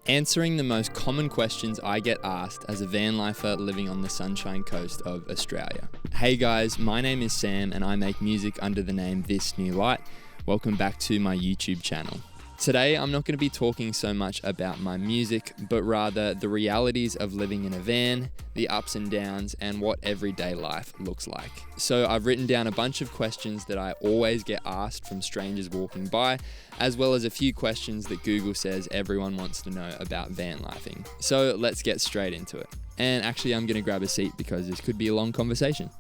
Answering the most common questions I get asked as a van lifer living on the Sunshine Coast of Australia. Hey guys, my name is Sam and I make music under the name This New Light. Welcome back to my YouTube channel. Today I'm not going to be talking so much about my music, but rather the realities of living in a van, the ups and downs, and what everyday life looks like. So I've written down a bunch of questions that I always get asked from strangers walking by, as well as a few questions that Google says everyone wants to know about van lifing. So let's get straight into it. And actually I'm going to grab a seat because this could be a long conversation.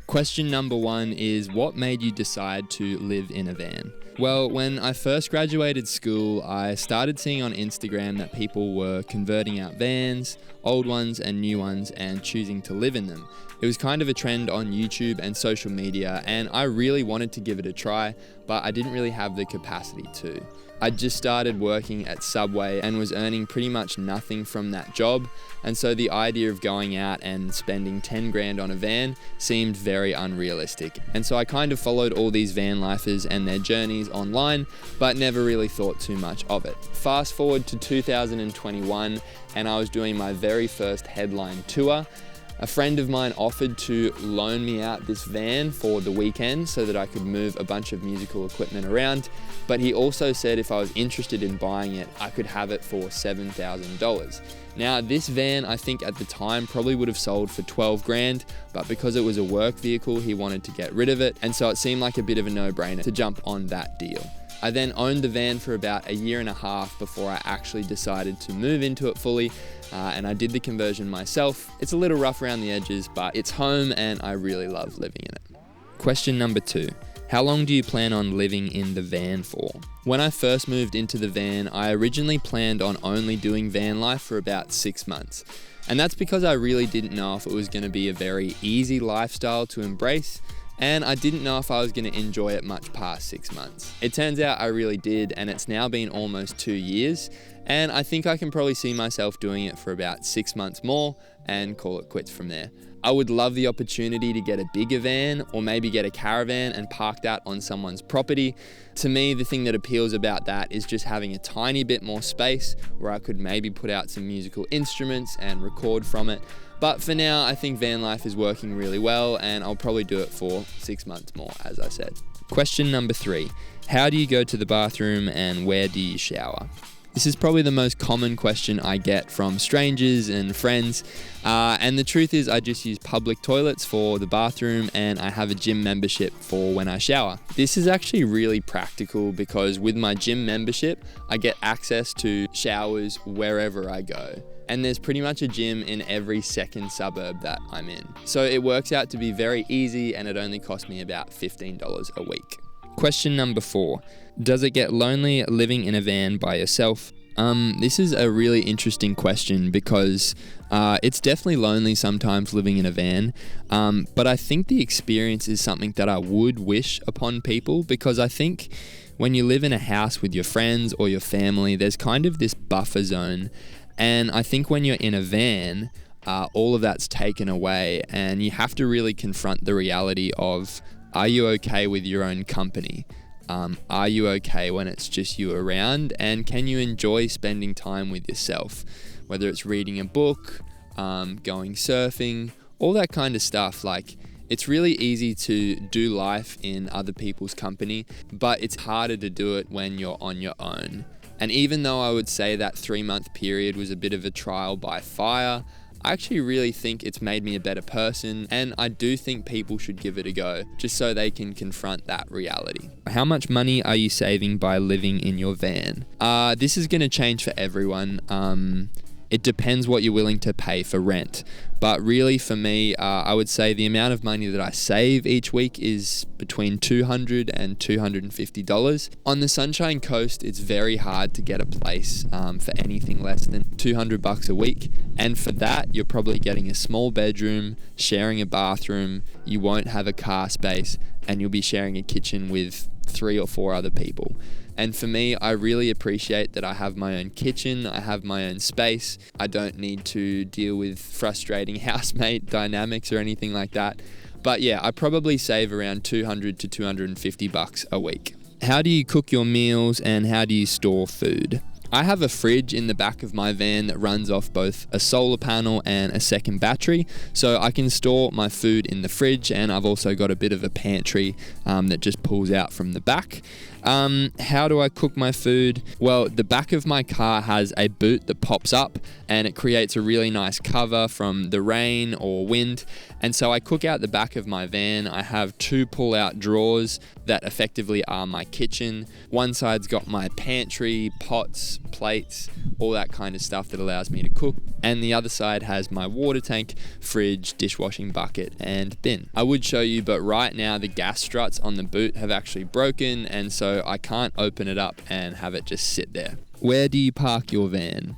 Question number one is, what made you decide to live in a van? Well, when I first graduated school, I started seeing on Instagram that people were converting out vans, old ones and new ones, and choosing to live in them. It was kind of a trend on YouTube and social media, and I really wanted to give it a try, but I didn't really have the capacity to. I just started working at Subway and was earning pretty much nothing from that job, and so the idea of going out and spending 10 grand on a van seemed very unrealistic. And so I kind of followed all these van lifers and their journeys online, but never really thought too much of it. Fast forward to 2021, and I was doing my very first headline tour. A friend of mine offered to loan me out this van for the weekend so that I could move a bunch of musical equipment around, but he also said if I was interested in buying it, I could have it for $7,000. Now, this van, I think at the time probably would have sold for 12 grand, but because it was a work vehicle, he wanted to get rid of it, and so it seemed like a bit of a no-brainer to jump on that deal. I then owned the van for about a year and a half before I actually decided to move into it fully, and I did the conversion myself. It's a little rough around the edges, but it's home and I really love living in it. Question number two. How long do you plan on living in the van for? When I first moved into the van, I originally planned on only doing van life for about 6 months. And that's because I really didn't know if it was going to be a very easy lifestyle to embrace, and I didn't know if I was going to enjoy it much past 6 months. It turns out I really did, and it's now been almost 2 years, and I think I can probably see myself doing it for about 6 months more and call it quits from there. I would love the opportunity to get a bigger van or maybe get a caravan and park that on someone's property. To me, the thing that appeals about that is just having a tiny bit more space where I could maybe put out some musical instruments and record from it. But for now, I think van life is working really well, and I'll probably do it for 6 months more, as I said. Question number three. How do you go to the bathroom and where do you shower? This is probably the most common question I get from strangers and friends, and the truth is I just use public toilets for the bathroom and I have a gym membership for when I shower. This is actually really practical because with my gym membership, I get access to showers wherever I go. And there's pretty much a gym in every second suburb that I'm in. So it works out to be very easy and it only costs me about $15 a week. Question number four. Does it get lonely living in a van by yourself? This is a really interesting question because it's definitely lonely sometimes living in a van, but I think the experience is something that I would wish upon people, because I think when you live in a house with your friends or your family, there's kind of this buffer zone, and I think when you're in a van, all of that's taken away and you have to really confront the reality of, are you okay with your own company? Are you okay when it's just you around? And can you enjoy spending time with yourself? Whether it's reading a book, going surfing, all that kind of stuff. Like, it's really easy to do life in other people's company, but it's harder to do it when you're on your own. And even though I would say that 3-month period was a bit of a trial by fire, I actually really think it's made me a better person, and I do think people should give it a go, just so they can confront that reality. How much money are you saving by living in your van? This is going to change for everyone. It depends what you're willing to pay for rent. But really for me, I would say the amount of money that I save each week is between $200 and $250. On the Sunshine Coast, it's very hard to get a place for anything less than $200 a week. And for that, you're probably getting a small bedroom, sharing a bathroom, you won't have a car space, and you'll be sharing a kitchen with 3 or 4 other people. And for me, I really appreciate that I have my own kitchen, I have my own space. I don't need to deal with frustrating housemate dynamics or anything like that. But yeah, I probably save around $200 to $250 a week. How do you cook your meals and how do you store food? I have a fridge in the back of my van that runs off both a solar panel and a second battery, so I can store my food in the fridge, and I've also got a bit of a pantry that just pulls out from the back. How do I cook my food? Well, the back of my car has a boot that pops up and it creates a really nice cover from the rain or wind. And so I cook out the back of my van. I have 2 pull-out drawers that effectively are my kitchen. One side's got my pantry, pots, plates, all that kind of stuff that allows me to cook. And the other side has my water tank, fridge, dishwashing bucket, and bin. I would show you, but right now the gas struts on the boot have actually broken, and so I can't open it up and have it just sit there. Where do you park your van?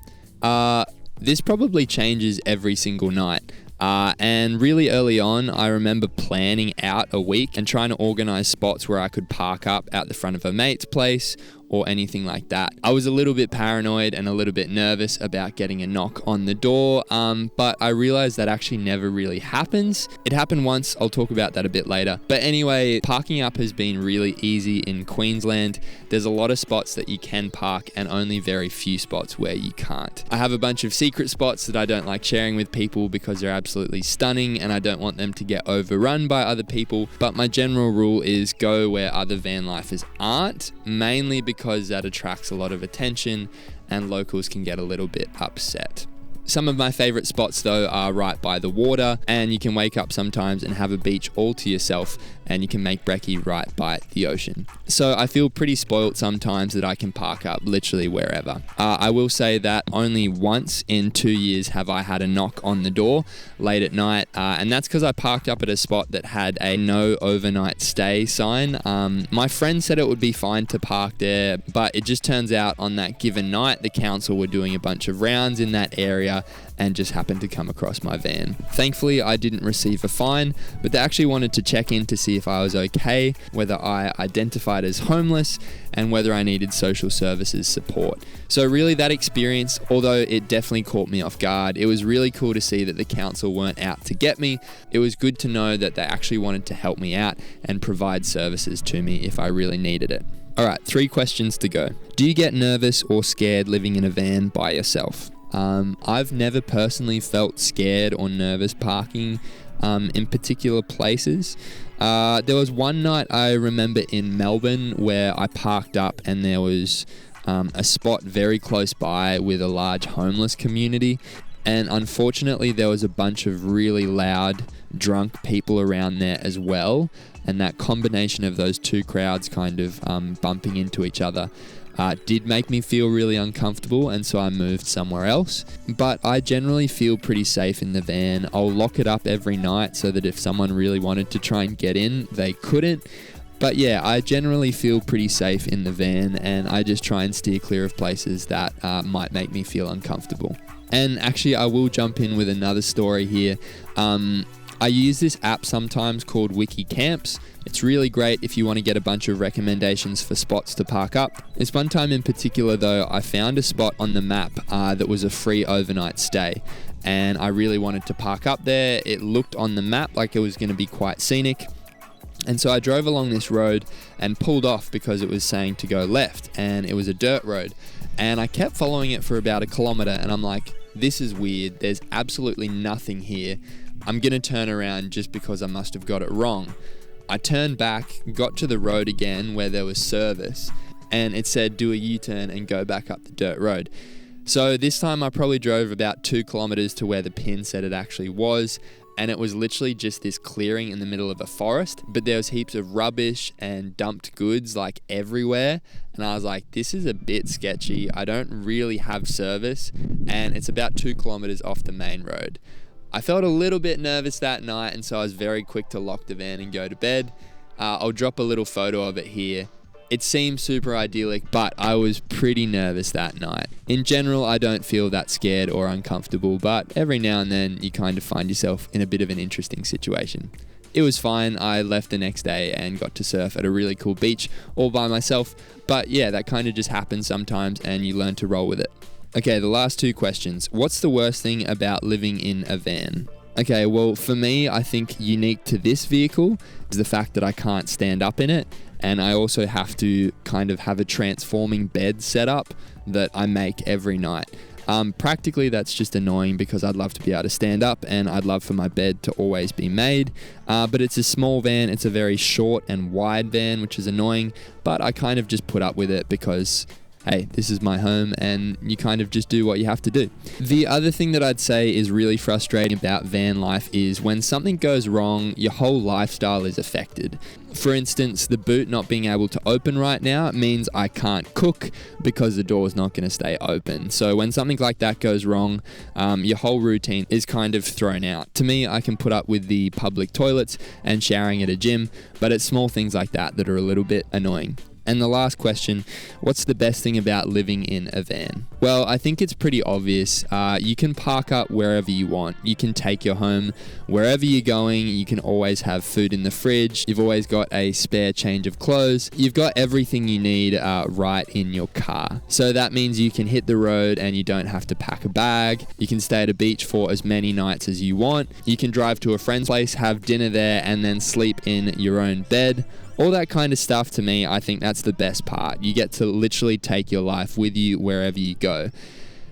This probably changes every single night. And really early on, I remember planning out a week and trying to organize spots where I could park up out the front of a mate's place or anything like that. I was a little bit paranoid and a little bit nervous about getting a knock on the door, but I realized that actually never really happens. It happened once, I'll talk about that a bit later. But anyway, parking up has been really easy in Queensland. There's a lot of spots that you can park and only very few spots where you can't. I have a bunch of secret spots that I don't like sharing with people because they're absolutely stunning and I don't want them to get overrun by other people, but my general rule is go where other van lifers aren't, mainly because that attracts a lot of attention and locals can get a little bit upset. Some of my favorite spots though are right by the water, and you can wake up sometimes and have a beach all to yourself, and you can make brekkie right by the ocean. So I feel pretty spoilt sometimes that I can park up literally wherever. I will say that only once in 2 years have I had a knock on the door late at night, and that's because I parked up at a spot that had a no overnight stay sign. My friend said it would be fine to park there, but it just turns out on that given night the council were doing a bunch of rounds in that area and just happened to come across my van. Thankfully, I didn't receive a fine, but they actually wanted to check in to see if I was okay, whether I identified as homeless, and whether I needed social services support. So really that experience, although it definitely caught me off guard, it was really cool to see that the council weren't out to get me. It was good to know that they actually wanted to help me out and provide services to me if I really needed it. All right, 3 questions to go. Do you get nervous or scared living in a van by yourself? I've never personally felt scared or nervous parking in particular places. There was one night I remember in Melbourne where I parked up and there was a spot very close by with a large homeless community, and unfortunately there was a bunch of really loud drunk people around there as well, and that combination of those 2 crowds kind of bumping into each other did make me feel really uncomfortable, and so I moved somewhere else. But I generally feel pretty safe in the van. I'll lock it up every night so that if someone really wanted to try and get in, they couldn't. But yeah, I generally feel pretty safe in the van, and I just try and steer clear of places that might make me feel uncomfortable. And actually, I will jump in with another story here. I use this app sometimes called Wiki Camps. It's really great if you want to get a bunch of recommendations for spots to park up. This one time in particular though, I found a spot on the map that was a free overnight stay, and I really wanted to park up there. It looked on the map like it was going to be quite scenic, and so I drove along this road and pulled off because it was saying to go left, and it was a dirt road, and I kept following it for about 1 kilometer, and I'm like, this is weird, there's absolutely nothing here. I'm going to turn around just because I must have got it wrong. I turned back, got to the road again where there was service, and it said do a U-turn and go back up the dirt road. So this time I probably drove about 2 kilometers to where the pin said it actually was, and it was literally just this clearing in the middle of a forest, but there was heaps of rubbish and dumped goods like everywhere, and I was like, this is a bit sketchy. I don't really have service, and it's about 2 kilometers off the main road. I felt a little bit nervous that night, and so I was very quick to lock the van and go to bed. I'll drop a little photo of it here. It seemed super idyllic, but I was pretty nervous that night. In general, I don't feel that scared or uncomfortable, but every now and then you kind of find yourself in a bit of an interesting situation. It was fine. I left the next day and got to surf at a really cool beach all by myself. But yeah, that kind of just happens sometimes, and you learn to roll with it. Okay, the last 2 questions. What's the worst thing about living in a van? Okay, well, for me, I think unique to this vehicle is the fact that I can't stand up in it. and I also have to kind of have a transforming bed set up that I make every night. Practically that's just annoying because I'd love to be able to stand up and I'd love for my bed to always be made, but it's a small van. It's a very short and wide van, which is annoying, but I kind of just put up with it because hey, this is my home and you kind of just do what you have to do. The other thing that I'd say is really frustrating about van life is when something goes wrong, your whole lifestyle is affected. For instance, the boot not being able to open right now means I can't cook because the door is not going to stay open. So when something like that goes wrong, your whole routine is kind of thrown out. To me, I can put up with the public toilets and showering at a gym, but it's small things like that that are a little bit annoying. And the last question, what's the best thing about living in a van? Well, I think it's pretty obvious. You can park up wherever you want. You can take your home wherever you're going. You can always have food in the fridge. You've always got a spare change of clothes. You've got everything you need right in your car. So that means you can hit the road and you don't have to pack a bag. You can stay at a beach for as many nights as you want. You can drive to a friend's place, have dinner there, and then sleep in your own bed. All that kind of stuff, to me, I think that's the best part. You get to literally take your life with you wherever you go.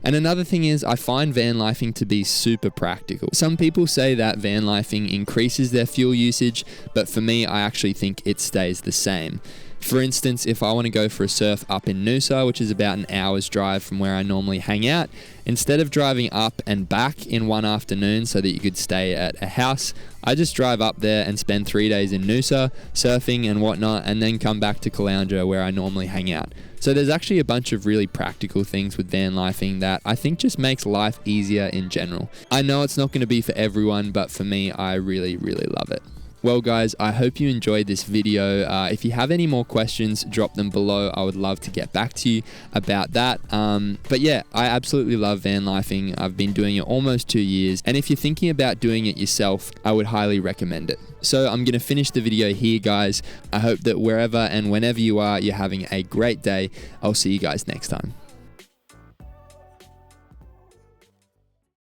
And another thing is, I find van lifing to be super practical. Some people say that van lifing increases their fuel usage, but for me, I actually think it stays the same. For instance, if I want to go for a surf up in Noosa, which is about an hour's drive from where I normally hang out, instead of driving up and back in one afternoon so that you could stay at a house, I just drive up there and spend 3 days in Noosa, surfing and whatnot, and then come back to Caloundra where I normally hang out. So there's actually a bunch of really practical things with van lifing that I think just makes life easier in general. I know it's not going to be for everyone, but for me, I really, really love it. Well guys, I hope you enjoyed this video. If you have any more questions, drop them below. I would love to get back to you about that. But yeah, I absolutely love van lifing. I've been doing it almost 2 years. And if you're thinking about doing it yourself, I would highly recommend it. So I'm going to finish the video here, guys. I hope that wherever and whenever you are, you're having a great day. I'll see you guys next time.